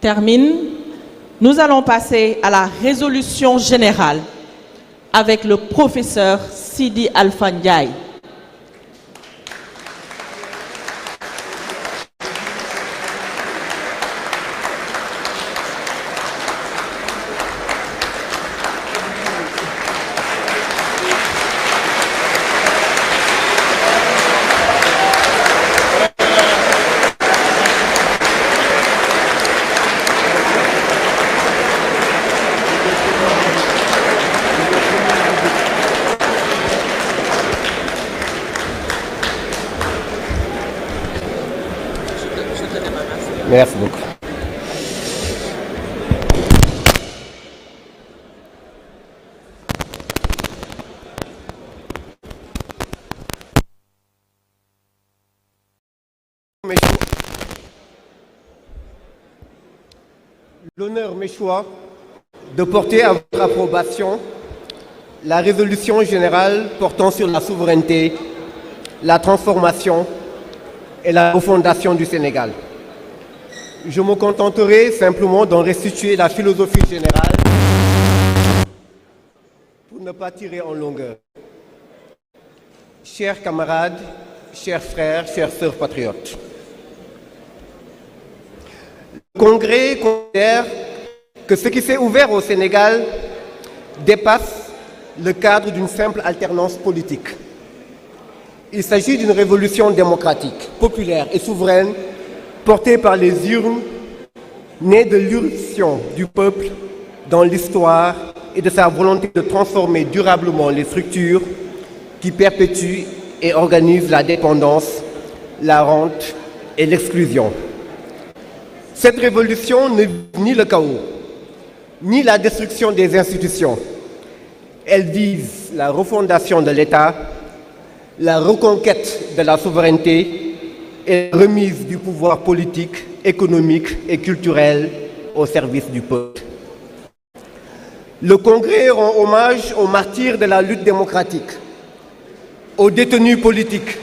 termine, nous allons passer à la résolution générale avec le professeur Sidi Alpha Ndiaye. Merci beaucoup. L'honneur m'échoit de porter à votre approbation la résolution générale portant sur la souveraineté, la transformation et la refondation du Sénégal. Je me contenterai simplement d'en restituer la philosophie générale pour ne pas tirer en longueur. Chers camarades, chers frères, chères sœurs patriotes, le Congrès considère que ce qui s'est ouvert au Sénégal dépasse le cadre d'une simple alternance politique. Il s'agit d'une révolution démocratique, populaire et souveraine portée par les urnes, née de l'irruption du peuple dans l'histoire et de sa volonté de transformer durablement les structures qui perpétuent et organisent la dépendance, la rente et l'exclusion. Cette révolution ne vise ni le chaos, ni la destruction des institutions. Elle vise la refondation de l'État, la reconquête de la souveraineté et la remise du pouvoir politique, économique et culturel au service du peuple. Le Congrès rend hommage aux martyrs de la lutte démocratique, aux détenus politiques,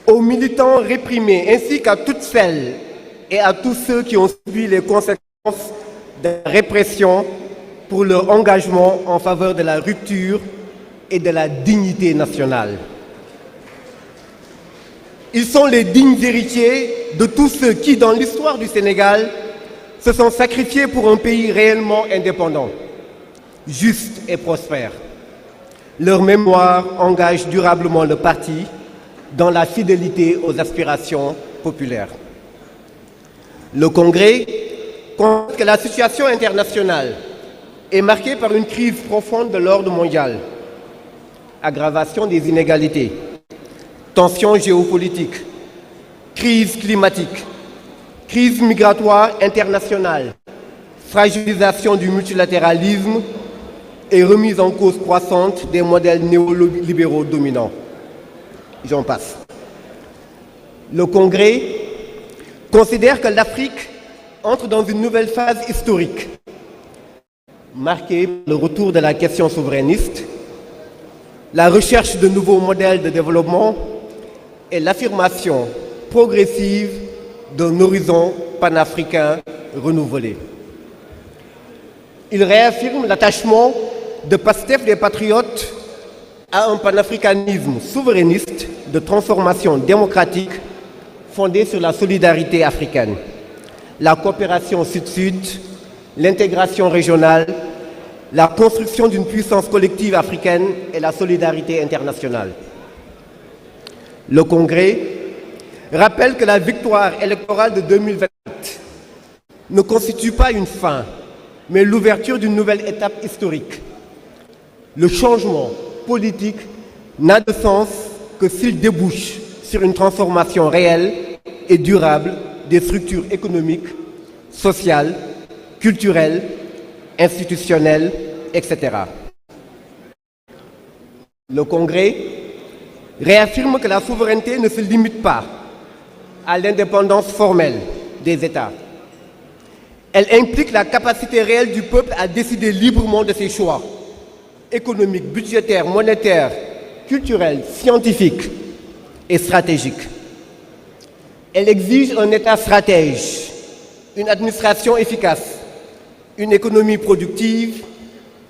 aux militants réprimés, ainsi qu'à toutes celles et à tous ceux qui ont subi les conséquences de la répression pour leur engagement en faveur de la rupture et de la dignité nationale. Ils sont les dignes héritiers de tous ceux qui, dans l'histoire du Sénégal, se sont sacrifiés pour un pays réellement indépendant, juste et prospère. Leur mémoire engage durablement le parti dans la fidélité aux aspirations populaires. Le Congrès constate que la situation internationale est marquée par une crise profonde de l'ordre mondial, aggravation des inégalités, tensions géopolitiques, crise climatique, crise migratoire internationale, fragilisation du multilatéralisme et remise en cause croissante des modèles néolibéraux dominants. J'en passe. Le Congrès considère que l'Afrique entre dans une nouvelle phase historique, marquée par le retour de la question souverainiste, la recherche de nouveaux modèles de développement et l'affirmation progressive d'un horizon panafricain renouvelé. Il réaffirme l'attachement de PASTEF des patriotes à un panafricanisme souverainiste de transformation démocratique fondé sur la solidarité africaine, la coopération sud-sud, l'intégration régionale, la construction d'une puissance collective africaine et la solidarité internationale. Le Congrès rappelle que la victoire électorale de 2024 ne constitue pas une fin, mais l'ouverture d'une nouvelle étape historique. Le changement politique n'a de sens que s'il débouche sur une transformation réelle et durable des structures économiques, sociales, culturelles, institutionnelles, etc. Le Congrès réaffirme que la souveraineté ne se limite pas à l'indépendance formelle des États. Elle implique la capacité réelle du peuple à décider librement de ses choix économiques, budgétaires, monétaires, culturels, scientifiques et stratégiques. Elle exige un État stratège, une administration efficace, une économie productive,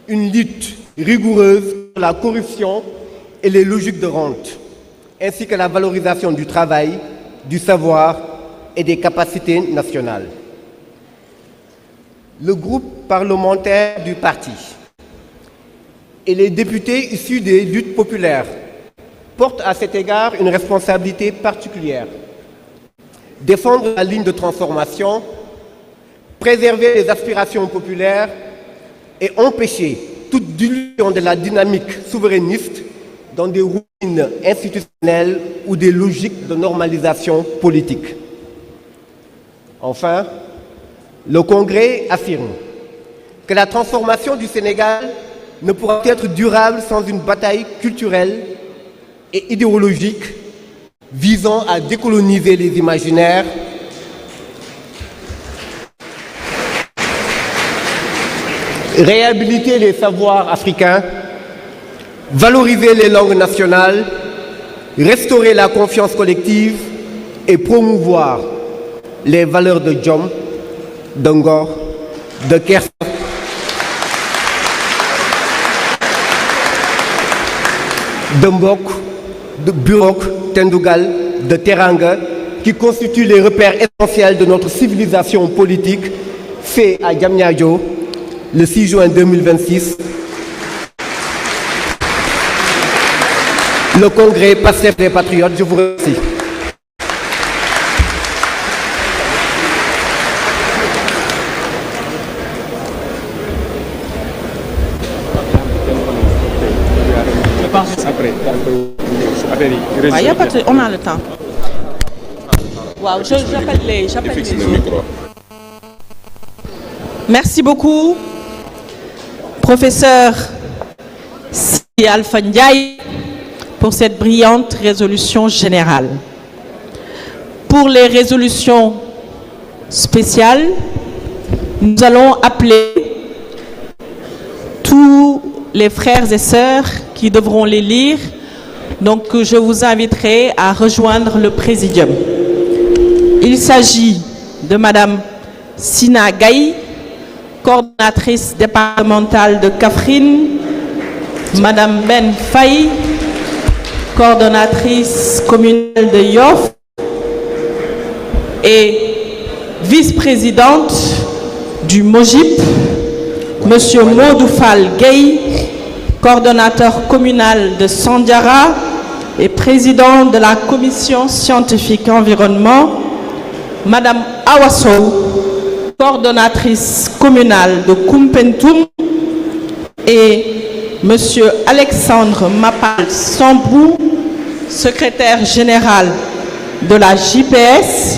une lutte rigoureuse contre la corruption et les logiques de rente, ainsi que la valorisation du travail, du savoir et des capacités nationales. Le groupe parlementaire du parti et les députés issus des luttes populaires portent à cet égard une responsabilité particulière. Défendre la ligne de transformation, préserver les aspirations populaires et empêcher toute dilution de la dynamique souverainiste dans des ruines institutionnelles ou des logiques de normalisation politique. Enfin, le Congrès affirme que la transformation du Sénégal ne pourra être durable sans une bataille culturelle et idéologique visant à décoloniser les imaginaires, réhabiliter les savoirs africains, valoriser les langues nationales, restaurer la confiance collective et promouvoir les valeurs de Djom, de Ngor, de Kersa, de Mbok, de Burok, Tendougal, de Teranga, qui constituent les repères essentiels de notre civilisation politique, fait à Diamniadio le 6 juin 2026. Le Congrès Pastef des Patriotes, je vous remercie. Il y a pas de... On a le temps. Wow, j'appelle les autres. Merci beaucoup, professeur Sidi Alpha Ndiaye, pour cette brillante résolution générale. Pour les résolutions spéciales, nous allons appeler tous les frères et sœurs qui devront les lire. Donc, je vous inviterai à rejoindre le présidium. Il s'agit de Madame Sina Gaye, coordonnatrice départementale de Kaffrine, Madame Ben Faye, coordonnatrice communale de Yoff, et vice-présidente du MOJIP, Monsieur Modoufal Gueye, coordonnateur communal de Sandiara et président de la commission scientifique environnement, Madame Awasso, coordonnatrice communale de Koumpentoum, et Monsieur Alexandre Mapal Sambou, secrétaire général de la JPS,